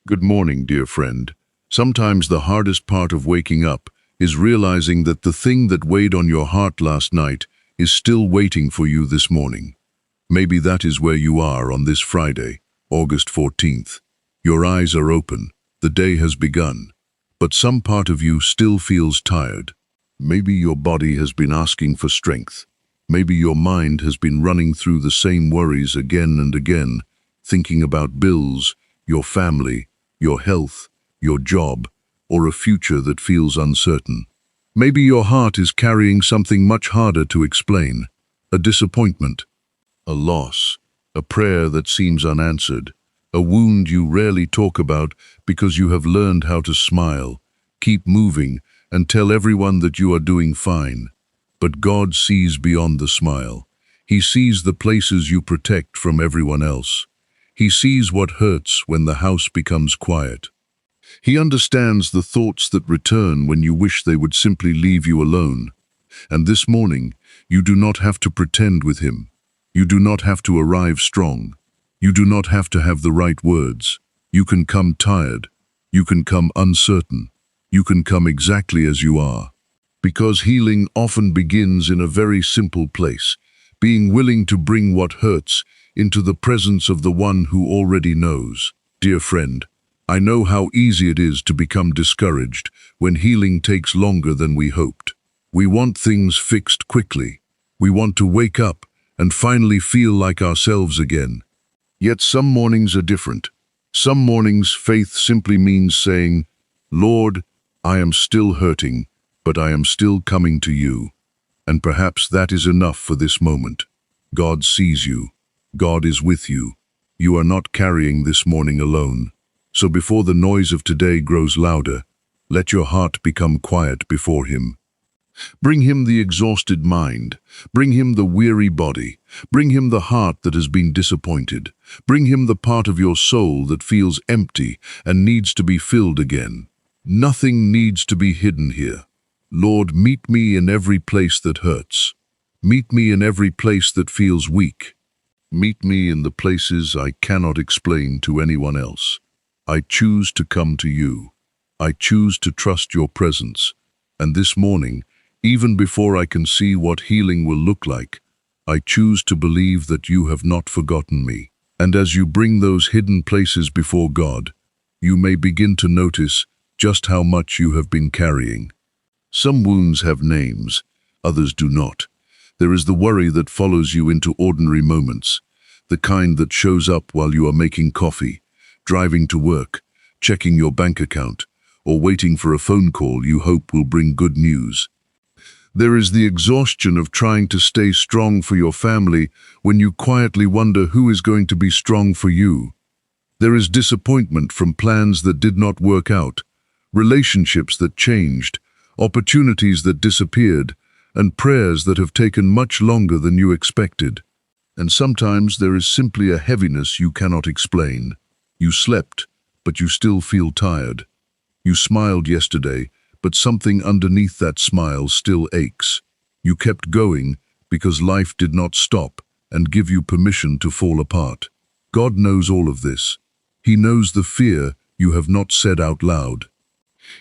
Good morning, dear friend. Sometimes the hardest part of waking up is realizing that the thing that weighed on your heart last night is still waiting for you this morning. Maybe that is where you are on this Friday, August 14th. Your eyes are open, the day has begun, but some part of you still feels tired. Maybe your body has been asking for strength. Maybe your mind has been running through the same worries again and again, thinking about bills, your family, your health, your job, or a future that feels uncertain. Maybe your heart is carrying something much harder to explain, a disappointment, a loss, a prayer that seems unanswered, a wound you rarely talk about because you have learned how to smile, keep moving, and tell everyone that you are doing fine. But God sees beyond the smile. He sees the places you protect from everyone else. He sees what hurts when the house becomes quiet. He understands the thoughts that return when you wish they would simply leave you alone. And this morning, you do not have to pretend with him. You do not have to arrive strong. You do not have to have the right words. You can come tired. You can come uncertain. You can come exactly as you are. Because healing often begins in a very simple place, being willing to bring what hurts into the presence of the one who already knows. Dear friend, I know how easy it is to become discouraged when healing takes longer than we hoped. We want things fixed quickly. We want to wake up and finally feel like ourselves again. Yet some mornings are different. Some mornings faith simply means saying, Lord, I am still hurting, but I am still coming to you. And perhaps that is enough for this moment. God sees you. God is with you. You are not carrying this morning alone. So before the noise of today grows louder, let your heart become quiet before him. Bring him the exhausted mind. Bring him the weary body. Bring him the heart that has been disappointed. Bring him the part of your soul that feels empty and needs to be filled again. Nothing needs to be hidden here. Lord, meet me in every place that hurts. Meet me in every place that feels weak. Meet me in the places I cannot explain to anyone else. I choose to come to you. I choose to trust your presence. And this morning, even before I can see what healing will look like, I choose to believe that you have not forgotten me. And as you bring those hidden places before God, you may begin to notice just how much you have been carrying. Some wounds have names, others do not. There is the worry that follows you into ordinary moments, the kind that shows up while you are making coffee, driving to work, checking your bank account, or waiting for a phone call you hope will bring good news. There is the exhaustion of trying to stay strong for your family when you quietly wonder who is going to be strong for you. There is disappointment from plans that did not work out, relationships that changed, opportunities that disappeared, and prayers that have taken much longer than you expected. And sometimes there is simply a heaviness you cannot explain. You slept, but you still feel tired. You smiled yesterday, but something underneath that smile still aches. You kept going because life did not stop and give you permission to fall apart. God knows all of this. He knows the fear you have not said out loud.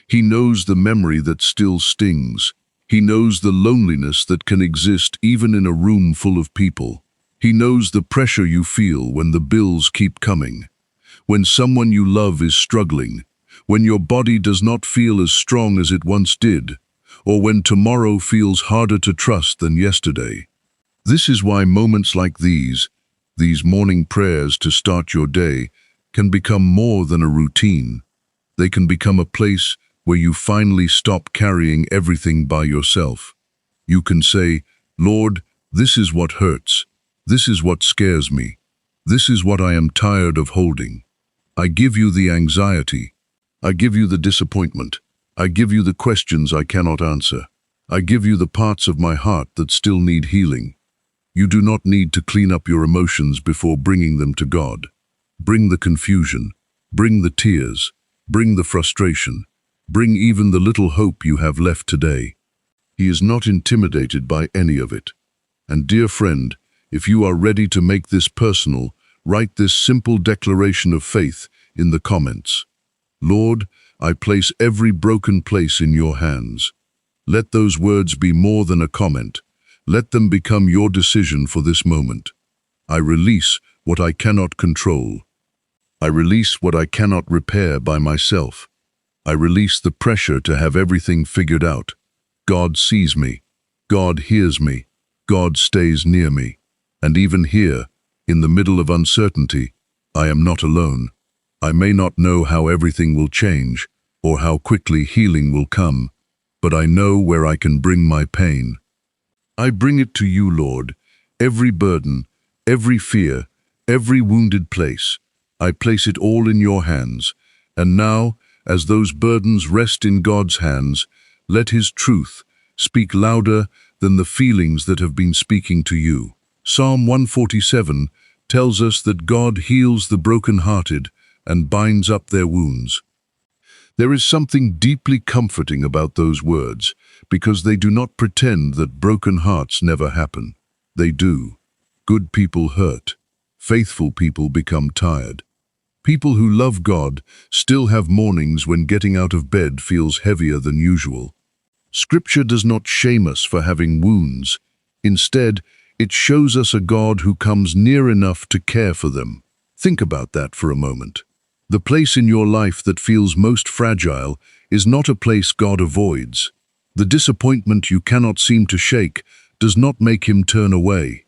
He knows the memory that still stings. He knows the loneliness that can exist even in a room full of people. He knows the pressure you feel when the bills keep coming, when someone you love is struggling, when your body does not feel as strong as it once did, or when tomorrow feels harder to trust than yesterday. This is why moments like these morning prayers to start your day, can become more than a routine. They can become a place where you finally stop carrying everything by yourself. You can say, Lord, this is what hurts. This is what scares me. This is what I am tired of holding. I give you the anxiety. I give you the disappointment. I give you the questions I cannot answer. I give you the parts of my heart that still need healing. You do not need to clean up your emotions before bringing them to God. Bring the confusion. Bring the tears. Bring the frustration. Bring even the little hope you have left today. He is not intimidated by any of it. And dear friend, if you are ready to make this personal, write this simple declaration of faith in the comments. Lord, I place every broken place in your hands. Let those words be more than a comment. Let them become your decision for this moment. I release what I cannot control. I release what I cannot repair by myself. I release the pressure to have everything figured out. God sees me. God hears me. God stays near me. And even here, in the middle of uncertainty, I am not alone. I may not know how everything will change or how quickly healing will come, but I know where I can bring my pain. I bring it to you, Lord, every burden, every fear, every wounded place. I place it all in your hands, and now, as those burdens rest in God's hands, let His truth speak louder than the feelings that have been speaking to you. Psalm 147 tells us that God heals the brokenhearted and binds up their wounds. There is something deeply comforting about those words, because they do not pretend that broken hearts never happen. They do. Good people hurt. Faithful people become tired. People who love God still have mornings when getting out of bed feels heavier than usual. Scripture does not shame us for having wounds. Instead, it shows us a God who comes near enough to care for them. Think about that for a moment. The place in your life that feels most fragile is not a place God avoids. The disappointment you cannot seem to shake does not make Him turn away.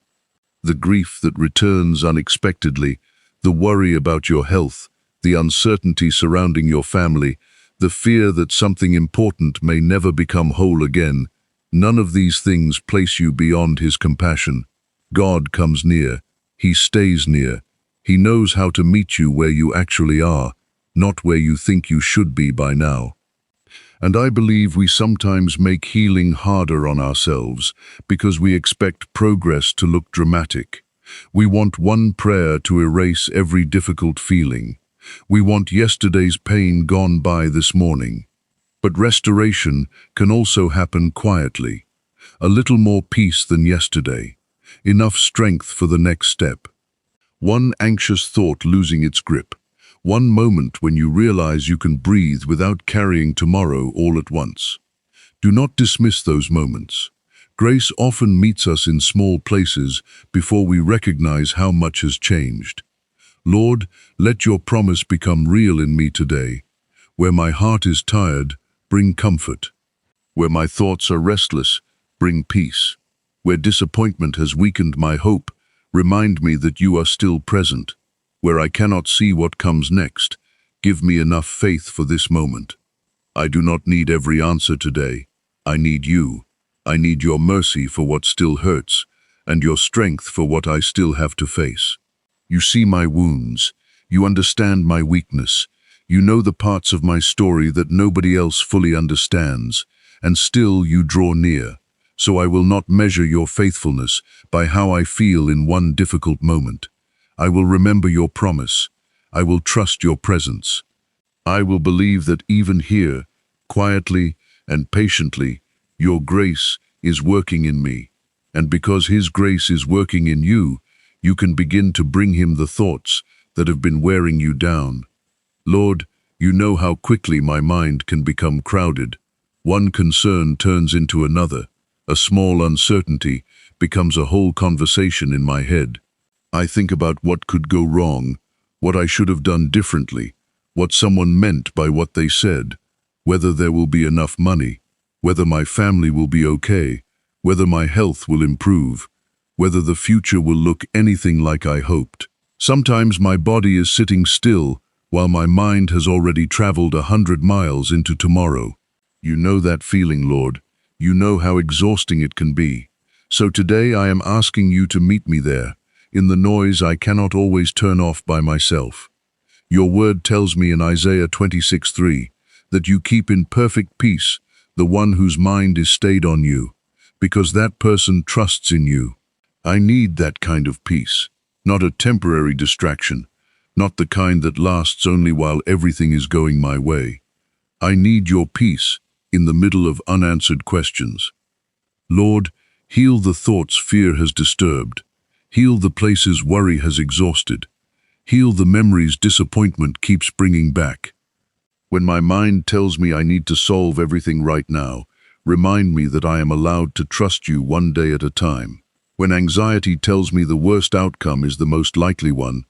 The grief that returns unexpectedly, the worry about your health, the uncertainty surrounding your family, the fear that something important may never become whole again, none of these things place you beyond His compassion. God comes near. He stays near. He knows how to meet you where you actually are, not where you think you should be by now. And I believe we sometimes make healing harder on ourselves because we expect progress to look dramatic. We want one prayer to erase every difficult feeling. We want yesterday's pain gone by this morning. But restoration can also happen quietly. A little more peace than yesterday. Enough strength for the next step. One anxious thought losing its grip. One moment when you realize you can breathe without carrying tomorrow all at once. Do not dismiss those moments. Grace often meets us in small places before we recognize how much has changed. Lord, let your promise become real in me today. Where my heart is tired, bring comfort. Where my thoughts are restless, bring peace. Where disappointment has weakened my hope, remind me that you are still present. Where I cannot see what comes next, give me enough faith for this moment. I do not need every answer today. I need you. I need your mercy for what still hurts, and your strength for what I still have to face. You see my wounds. You understand my weakness. You know the parts of my story that nobody else fully understands, and still you draw near. So I will not measure your faithfulness by how I feel in one difficult moment. I will remember your promise. I will trust your presence. I will believe that even here, quietly and patiently, your grace is working in me. And because His grace is working in you, you can begin to bring Him the thoughts that have been wearing you down. Lord, you know how quickly my mind can become crowded. One concern turns into another. A small uncertainty becomes a whole conversation in my head. I think about what could go wrong, what I should have done differently, what someone meant by what they said, whether there will be enough money, whether my family will be okay, whether my health will improve, whether the future will look anything like I hoped. Sometimes my body is sitting still while my mind has already traveled 100 miles into tomorrow. You know that feeling, Lord. You know how exhausting it can be. So today I am asking you to meet me there, in the noise I cannot always turn off by myself. Your word tells me in Isaiah 26:3 that you keep in perfect peace the one whose mind is stayed on you, because that person trusts in you. I need that kind of peace, not a temporary distraction, not the kind that lasts only while everything is going my way. I need your peace in the middle of unanswered questions. Lord, heal the thoughts fear has disturbed. Heal the places worry has exhausted. Heal the memories disappointment keeps bringing back. When my mind tells me I need to solve everything right now, remind me that I am allowed to trust you one day at a time. When anxiety tells me the worst outcome is the most likely one,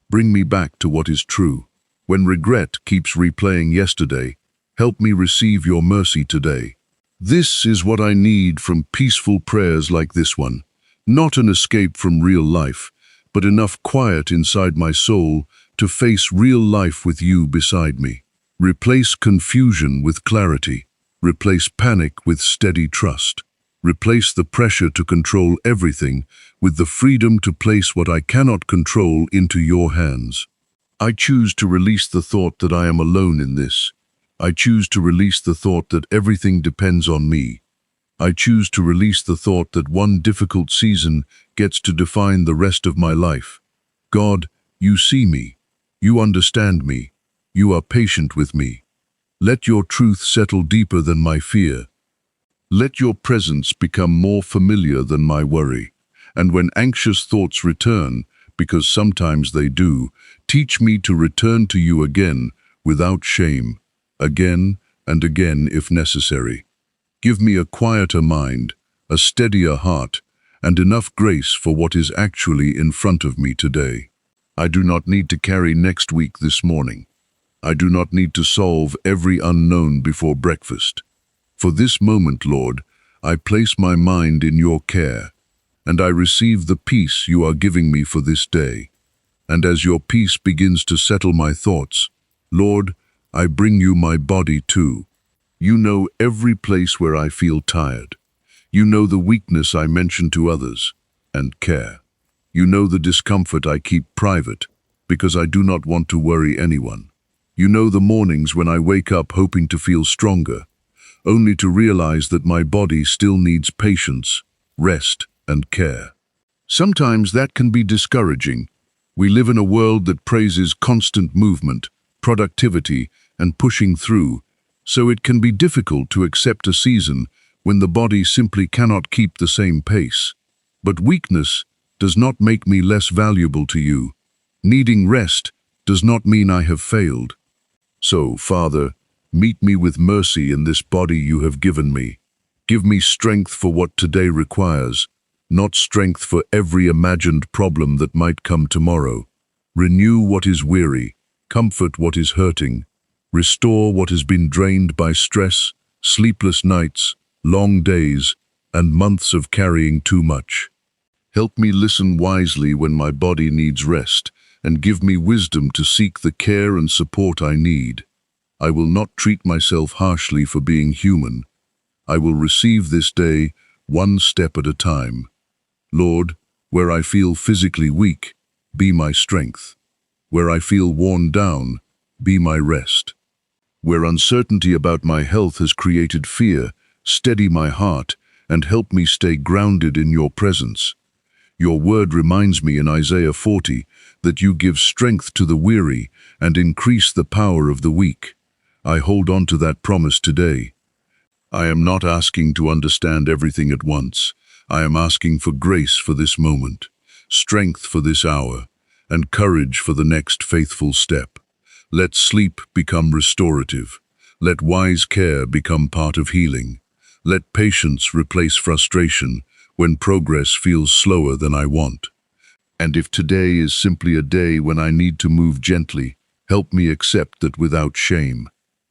bring me back to what is true. When regret keeps replaying yesterday, help me receive your mercy today. This is what I need from peaceful prayers like this one. Not an escape from real life, but enough quiet inside my soul to face real life with you beside me. Replace confusion with clarity. Replace panic with steady trust. Replace the pressure to control everything with the freedom to place what I cannot control into your hands. I choose to release the thought that I am alone in this. I choose to release the thought that everything depends on me. I choose to release the thought that one difficult season gets to define the rest of my life. God, you see me. You understand me. You are patient with me. Let your truth settle deeper than my fear. Let your presence become more familiar than my worry. And when anxious thoughts return, because sometimes they do, teach me to return to you again without shame, again and again if necessary. Give me a quieter mind, a steadier heart, and enough grace for what is actually in front of me today. I do not need to carry next week this morning. I do not need to solve every unknown before breakfast. For this moment, Lord, I place my mind in your care, and I receive the peace you are giving me for this day. And as your peace begins to settle my thoughts, Lord, I bring you my body too. You know every place where I feel tired. You know the weakness I mention to others, and care. You know the discomfort I keep private, because I do not want to worry anyone. You know the mornings when I wake up hoping to feel stronger, only to realize that my body still needs patience, rest, and care. Sometimes that can be discouraging. We live in a world that praises constant movement, productivity, and pushing through, so it can be difficult to accept a season when the body simply cannot keep the same pace. But weakness does not make me less valuable to you. Needing rest does not mean I have failed. So, Father, meet me with mercy in this body you have given me. Give me strength for what today requires, not strength for every imagined problem that might come tomorrow. Renew what is weary, comfort what is hurting, restore what has been drained by stress, sleepless nights, long days, and months of carrying too much. Help me listen wisely when my body needs rest, and give me wisdom to seek the care and support I need. I will not treat myself harshly for being human. I will receive this day one step at a time. Lord, where I feel physically weak, be my strength. Where I feel worn down, be my rest. Where uncertainty about my health has created fear, steady my heart and help me stay grounded in your presence. Your word reminds me in Isaiah 40 that you give strength to the weary and increase the power of the weak. I hold on to that promise today. I am not asking to understand everything at once. I am asking for grace for this moment, strength for this hour, and courage for the next faithful step. Let sleep become restorative. Let wise care become part of healing. Let patience replace frustration when progress feels slower than I want. And if today is simply a day when I need to move gently, help me accept that without shame.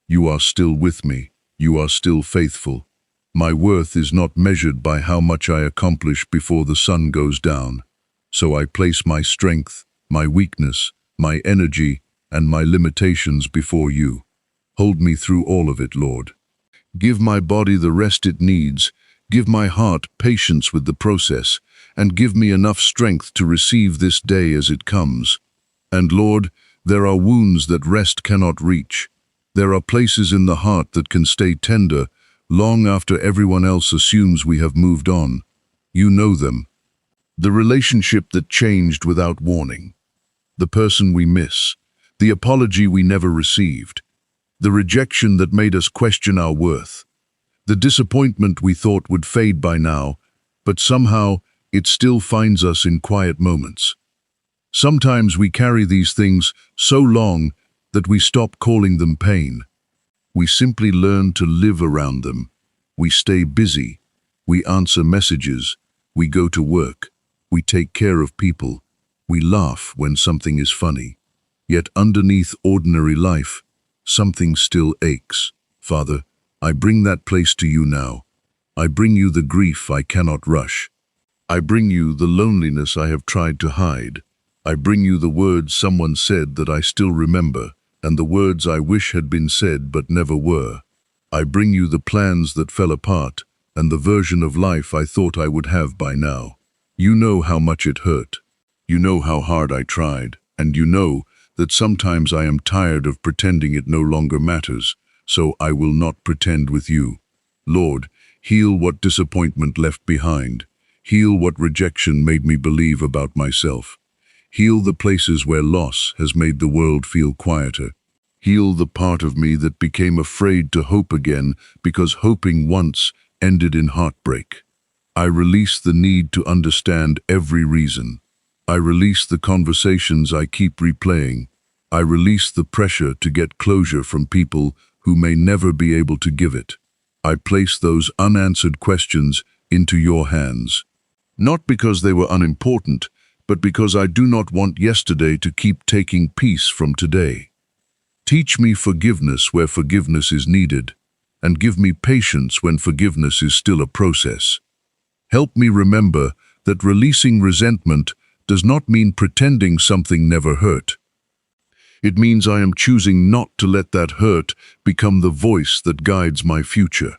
You are still with me. You are still faithful. My worth is not measured by how much I accomplish before the sun goes down. So I place my strength, my weakness, my energy, and my limitations before you. Hold me through all of it, Lord. Give my body the rest it needs. Give my heart patience with the process, and give me enough strength to receive this day as it comes. And Lord, there are wounds that rest cannot reach. There are places in the heart that can stay tender long after everyone else assumes we have moved on. You know them. The relationship that changed without warning. The person we miss. The apology we never received. The rejection that made us question our worth. The disappointment we thought would fade by now, but somehow it still finds us in quiet moments. Sometimes we carry these things so long that we stop calling them pain. We simply learn to live around them. We stay busy. We answer messages. We go to work. We take care of people. We laugh when something is funny. Yet underneath ordinary life, something still aches. Father, I bring that place to you now. I bring you the grief I cannot rush. I bring you the loneliness I have tried to hide. I bring you the words someone said that I still remember, and the words I wish had been said but never were. I bring you the plans that fell apart, and the version of life I thought I would have by now. You know how much it hurt. You know how hard I tried, and you know that sometimes I am tired of pretending it no longer matters, so I will not pretend with you. Lord, heal what disappointment left behind. Heal what rejection made me believe about myself. Heal the places where loss has made the world feel quieter. Heal the part of me that became afraid to hope again because hoping once ended in heartbreak. I release the need to understand every reason. I release the conversations I keep replaying. I release the pressure to get closure from people who may never be able to give it. I place those unanswered questions into your hands. Not because they were unimportant, but because I do not want yesterday to keep taking peace from today. Teach me forgiveness where forgiveness is needed, and give me patience when forgiveness is still a process. Help me remember that releasing resentment does not mean pretending something never hurt. It means I am choosing not to let that hurt become the voice that guides my future.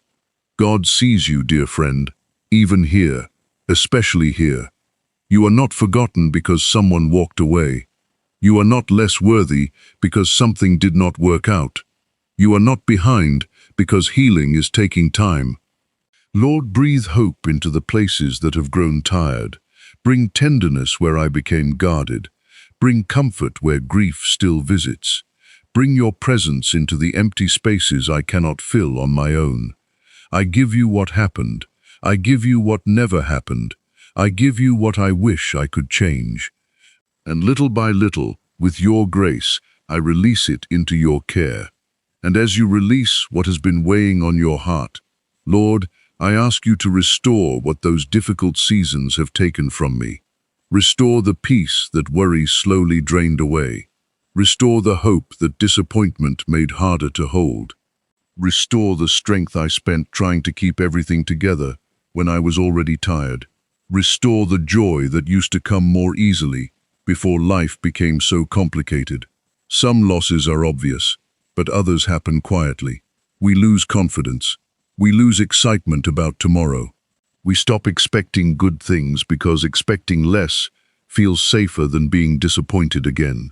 God sees you, dear friend, even here, especially here. You are not forgotten because someone walked away. You are not less worthy because something did not work out. You are not behind because healing is taking time. Lord, breathe hope into the places that have grown tired. Bring tenderness where I became guarded. Bring comfort where grief still visits. Bring your presence into the empty spaces I cannot fill on my own. I give you what happened. I give you what never happened. I give you what I wish I could change. And little by little, with your grace, I release it into your care. And as you release what has been weighing on your heart, Lord, I ask you to restore what those difficult seasons have taken from me. Restore the peace that worry slowly drained away. Restore the hope that disappointment made harder to hold. Restore the strength I spent trying to keep everything together when I was already tired. Restore the joy that used to come more easily before life became so complicated. Some losses are obvious, but others happen quietly. We lose confidence. We lose excitement about tomorrow. We stop expecting good things because expecting less feels safer than being disappointed again.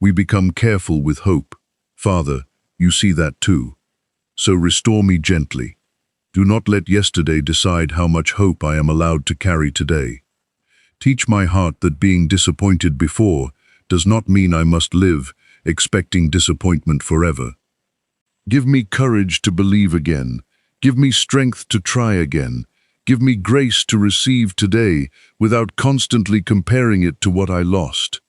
We become careful with hope. Father, you see that too. So restore me gently. Do not let yesterday decide how much hope I am allowed to carry today. Teach my heart that being disappointed before does not mean I must live expecting disappointment forever. Give me courage to believe again. Give me strength to try again. Give me grace to receive today without constantly comparing it to what I lost.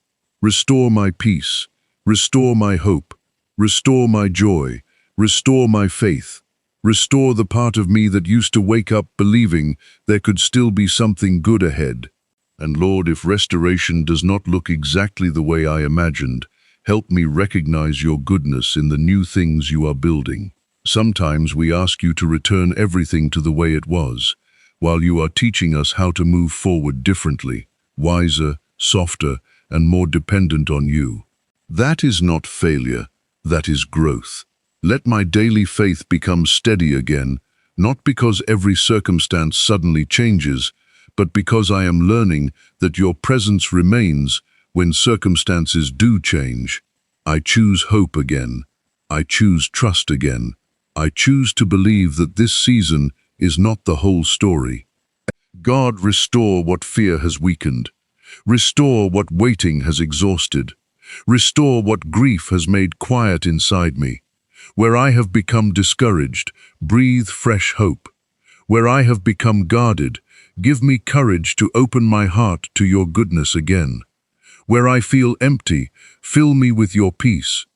Restore my peace. Restore my hope. Restore my joy. Restore my faith. Restore the part of me that used to wake up believing there could still be something good ahead. And Lord, if restoration does not look exactly the way I imagined, help me recognize your goodness in the new things you are building. Sometimes we ask you to return everything to the way it was, while you are teaching us how to move forward differently, wiser, softer, and more dependent on you. That is not failure, that is growth. Let my daily faith become steady again, not because every circumstance suddenly changes, but because I am learning that your presence remains when circumstances do change. I choose hope again. I choose trust again. I choose to believe that this season is not the whole story. God, restore what fear has weakened. Restore what waiting has exhausted. Restore what grief has made quiet inside me. Where I have become discouraged, breathe fresh hope. Where I have become guarded, give me courage to open my heart to your goodness again. Where I feel empty, fill me with your peace.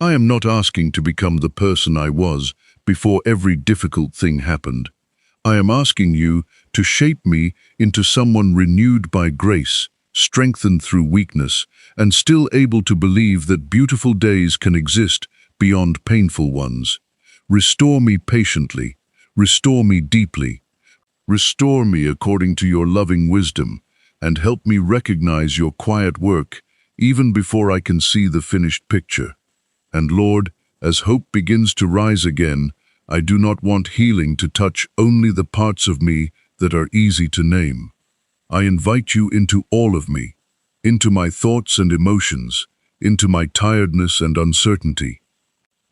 I am not asking to become the person I was before every difficult thing happened. I am asking you to shape me into someone renewed by grace, strengthened through weakness, and still able to believe that beautiful days can exist beyond painful ones. Restore me patiently, restore me deeply, restore me according to your loving wisdom, and help me recognize your quiet work even before I can see the finished picture. And Lord, as hope begins to rise again, I do not want healing to touch only the parts of me that are easy to name. I invite you into all of me, into my thoughts and emotions, into my tiredness and uncertainty,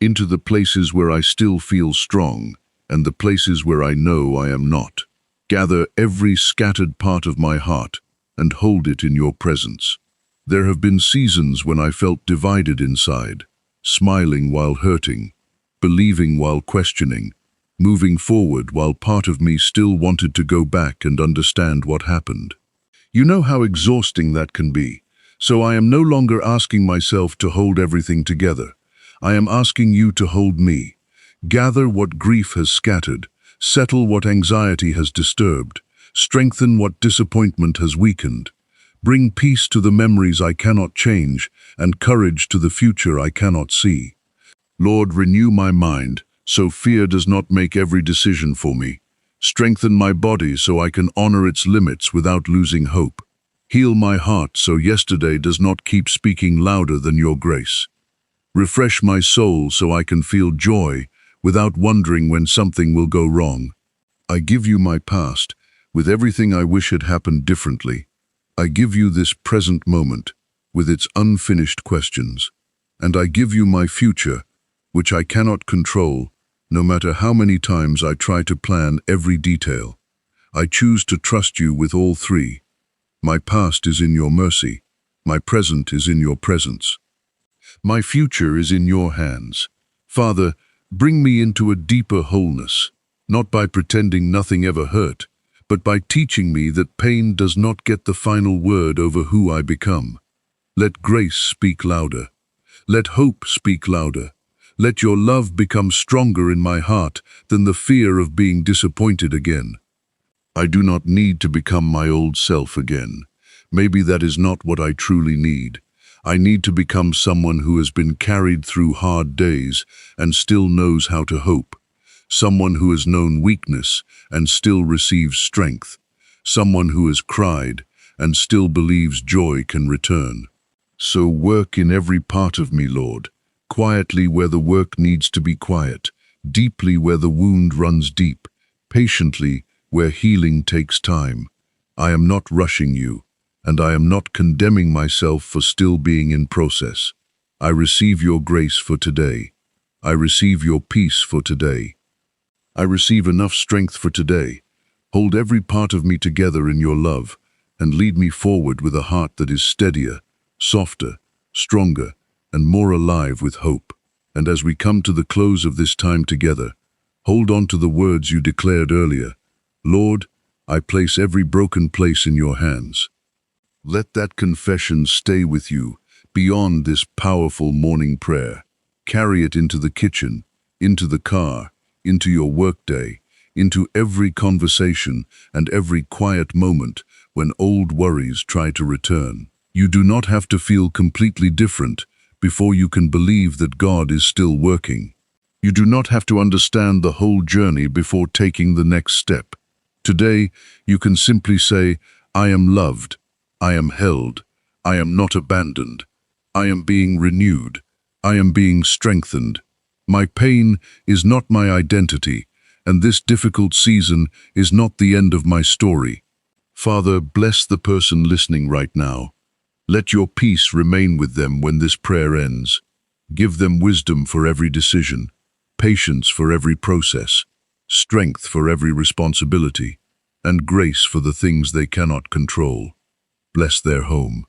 into the places where I still feel strong and the places where I know I am not. Gather every scattered part of my heart and hold it in your presence. There have been seasons when I felt divided inside, smiling while hurting, believing while questioning, moving forward while part of me still wanted to go back and understand what happened. You know how exhausting that can be, so I am no longer asking myself to hold everything together. I am asking you to hold me. Gather what grief has scattered, settle what anxiety has disturbed, strengthen what disappointment has weakened. Bring peace to the memories I cannot change, and courage to the future I cannot see. Lord, renew my mind, so fear does not make every decision for me. Strengthen my body so I can honor its limits without losing hope. Heal my heart so yesterday does not keep speaking louder than your grace. Refresh my soul so I can feel joy without wondering when something will go wrong. I give you my past, with everything I wish had happened differently. I give you this present moment, with its unfinished questions. And I give you my future, which I cannot control, no matter how many times I try to plan every detail. I choose to trust you with all three. My past is in your mercy. My present is in your presence. My future is in your hands. Father, bring me into a deeper wholeness, not by pretending nothing ever hurt, but by teaching me that pain does not get the final word over who I become. Let grace speak louder. Let hope speak louder. Let your love become stronger in my heart than the fear of being disappointed again. I do not need to become my old self again. Maybe that is not what I truly need. I need to become someone who has been carried through hard days and still knows how to hope. Someone who has known weakness and still receives strength. Someone who has cried and still believes joy can return. So work in every part of me, Lord, quietly where the work needs to be quiet, deeply where the wound runs deep, patiently where healing takes time. I am not rushing you, and I am not condemning myself for still being in process. I receive your grace for today. I receive your peace for today. I receive enough strength for today. Hold every part of me together in your love, and lead me forward with a heart that is steadier, softer, stronger, and more alive with hope. And as we come to the close of this time together, hold on to the words you declared earlier. Lord, I place every broken place in your hands. Let that confession stay with you beyond this powerful morning prayer. Carry it into the kitchen, into the car, into your workday, into every conversation and every quiet moment when old worries try to return. You do not have to feel completely different before you can believe that God is still working. You do not have to understand the whole journey before taking the next step. Today, you can simply say, I am loved, I am held, I am not abandoned, I am being renewed, I am being strengthened. My pain is not my identity, and this difficult season is not the end of my story. Father, bless the person listening right now. Let your peace remain with them when this prayer ends. Give them wisdom for every decision, patience for every process, strength for every responsibility, and grace for the things they cannot control. Bless their home.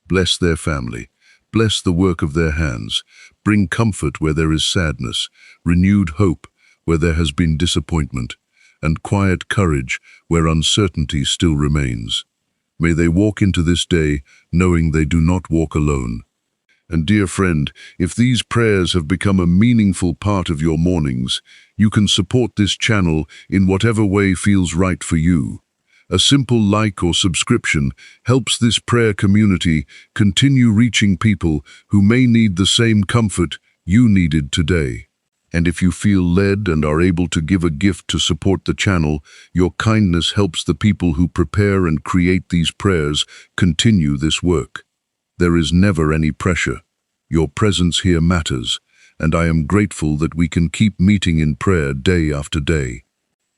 Bless their family. Bless the work of their hands. Bring comfort where there is sadness, renewed hope where there has been disappointment, and quiet courage where uncertainty still remains. May they walk into this day knowing they do not walk alone. And dear friend, if these prayers have become a meaningful part of your mornings, you can support this channel in whatever way feels right for you. A simple like or subscription helps this prayer community continue reaching people who may need the same comfort you needed today. And if you feel led and are able to give a gift to support the channel, your kindness helps the people who prepare and create these prayers continue this work. There is never any pressure. Your presence here matters, and I am grateful that we can keep meeting in prayer day after day.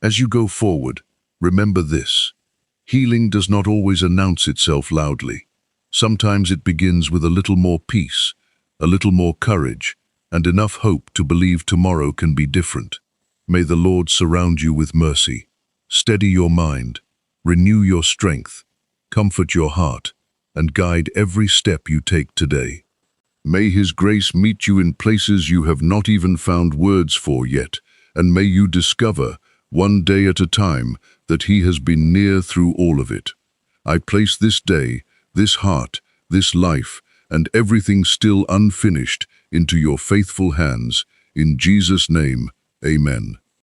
As you go forward, remember this. Healing does not always announce itself loudly. Sometimes it begins with a little more peace, a little more courage, and enough hope to believe tomorrow can be different. May the Lord surround you with mercy, steady your mind, renew your strength, comfort your heart, and guide every step you take today. May His grace meet you in places you have not even found words for yet, and may you discover, one day at a time, that He has been near through all of it. I place this day, this heart, this life, and everything still unfinished into your faithful hands. In Jesus' name, amen.